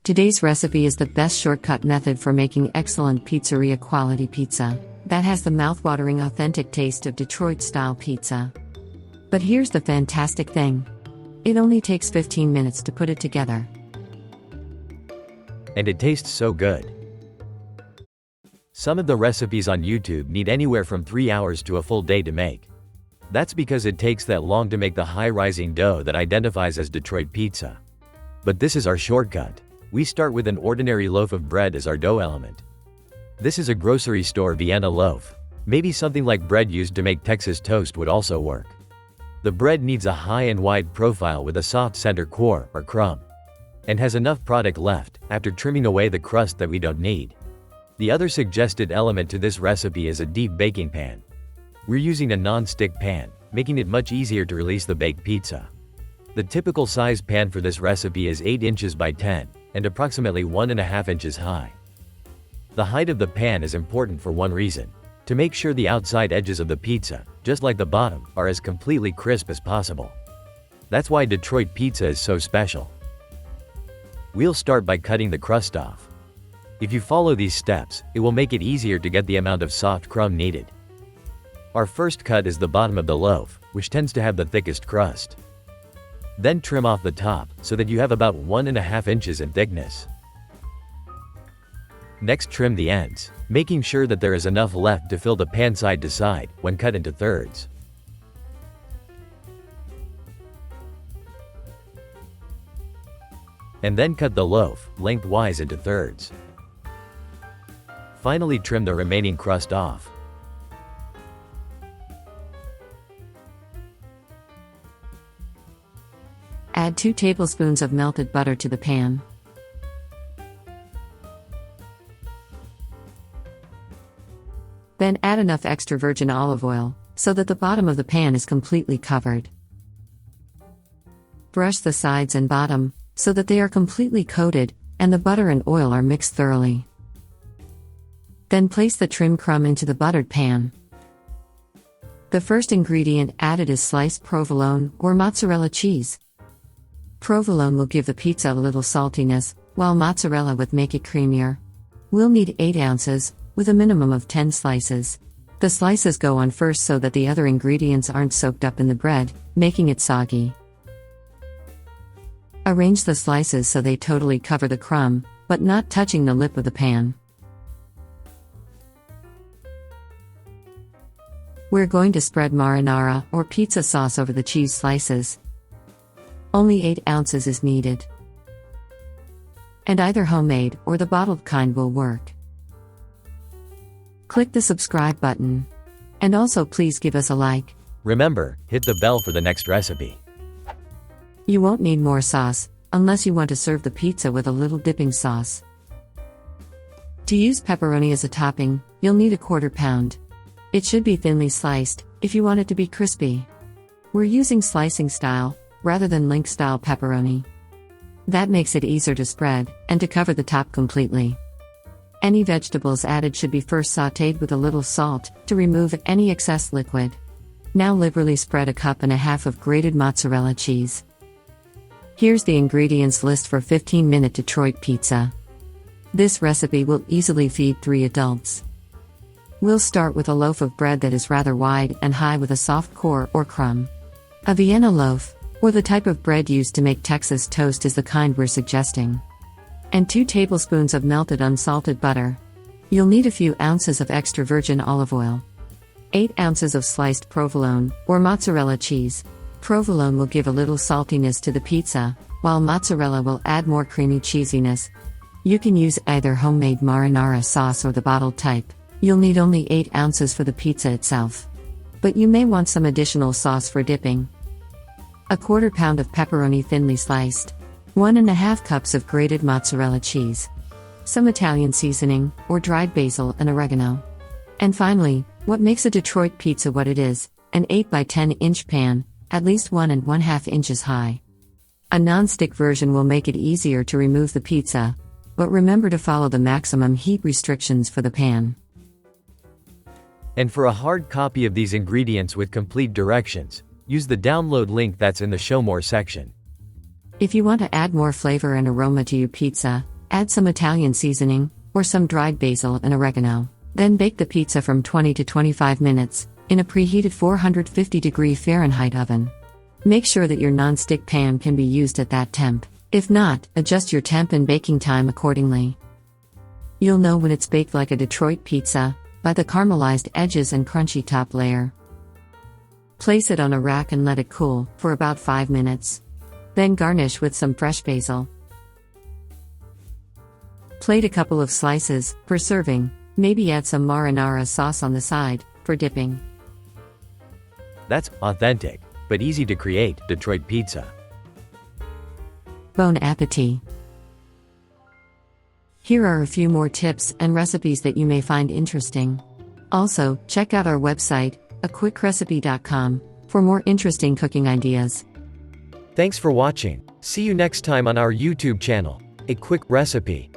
Today's recipe is the best shortcut method for making excellent pizzeria-quality pizza that has the mouthwatering authentic taste of Detroit-style pizza. But here's the fantastic thing. It only takes 15 minutes to put it together. And it tastes so good. Some of the recipes on YouTube need anywhere from 3 hours to a full day to make. That's because it takes that long to make the high-rising dough that identifies as Detroit pizza. But this is our shortcut. We start with an ordinary loaf of bread as our dough element. This is a grocery store Vienna loaf. Maybe something like bread used to make Texas toast would also work. The bread needs a high and wide profile with a soft center core, or crumb, and has enough product left, after trimming away the crust that we don't need. The other suggested element to this recipe is a deep baking pan. We're using a non-stick pan, making it much easier to release the baked pizza. The typical size pan for this recipe is 8 inches by 10, and approximately 1.5 inches high. The height of the pan is important for one reason: to make sure the outside edges of the pizza, just like the bottom, are as completely crisp as possible. That's why Detroit pizza is so special. We'll start by cutting the crust off. If you follow these steps, it will make it easier to get the amount of soft crumb needed. Our first cut is the bottom of the loaf, which tends to have the thickest crust. Then trim off the top, so that you have about 1.5 inches in thickness. Next, trim the ends, making sure that there is enough left to fill the pan side to side when cut into thirds. And then cut the loaf lengthwise into thirds. Finally, trim the remaining crust off. Add 2 tablespoons of melted butter to the pan. Then add enough extra virgin olive oil, so that the bottom of the pan is completely covered. Brush the sides and bottom, so that they are completely coated, and the butter and oil are mixed thoroughly. Then place the trim crumb into the buttered pan. The first ingredient added is sliced provolone, or mozzarella cheese. Provolone will give the pizza a little saltiness, while mozzarella would make it creamier. We'll need 8 ounces, with a minimum of 10 slices. The slices go on first so that the other ingredients aren't soaked up in the bread, making it soggy. Arrange the slices so they totally cover the crumb, but not touching the lip of the pan. We're going to spread marinara, or pizza sauce, over the cheese slices. Only 8 ounces is needed. And either homemade or the bottled kind will work. Click the subscribe button. And also please give us a like. Remember, hit the bell for the next recipe. You won't need more sauce, unless you want to serve the pizza with a little dipping sauce. To use pepperoni as a topping, you'll need a 1/4 pound. It should be thinly sliced, if you want it to be crispy. We're using slicing style, rather than link style pepperoni. That makes it easier to spread, and to cover the top completely. Any vegetables added should be first sautéed with a little salt, to remove any excess liquid. Now liberally spread 1.5 cups of grated mozzarella cheese. Here's the ingredients list for 15-minute Detroit pizza. This recipe will easily feed 3 adults. We'll start with a loaf of bread that is rather wide and high with a soft core or crumb. A Vienna loaf, or the type of bread used to make Texas toast, is the kind we're suggesting. And 2 tablespoons of melted unsalted butter. You'll need a few ounces of extra virgin olive oil. 8 ounces of sliced provolone, or mozzarella cheese. Provolone will give a little saltiness to the pizza, while mozzarella will add more creamy cheesiness. You can use either homemade marinara sauce or the bottled type. You'll need only 8 ounces for the pizza itself. But you may want some additional sauce for dipping. A 1/4 pound of pepperoni thinly sliced. 1.5 cups of grated mozzarella cheese. Some Italian seasoning, or dried basil and oregano. And finally, what makes a Detroit pizza what it is, an 8 by 10 inch pan, at least 1.5 inches high. A non-stick version will make it easier to remove the pizza, but remember to follow the maximum heat restrictions for the pan. And for a hard copy of these ingredients with complete directions, use the download link that's in the Show More section. If you want to add more flavor and aroma to your pizza, Add some Italian seasoning, or some dried basil and oregano. Then bake the pizza from 20 to 25 minutes, in a preheated 450-degree Fahrenheit oven. Make sure that your non-stick pan can be used at that temp. If not, adjust your temp and baking time accordingly. You'll know when it's baked like a Detroit pizza, by the caramelized edges and crunchy top layer. Place it on a rack and let it cool, for about 5 minutes. Then garnish with some fresh basil. Plate a couple of slices, for serving, maybe add some marinara sauce on the side, for dipping. That's authentic, but easy to create, Detroit pizza. Bon appétit! Here are a few more tips and recipes that you may find interesting. Also, check out our website, aquickRecipe.com, for more interesting cooking ideas. Thanks for watching. See you next time on our YouTube channel, A Quick Recipe.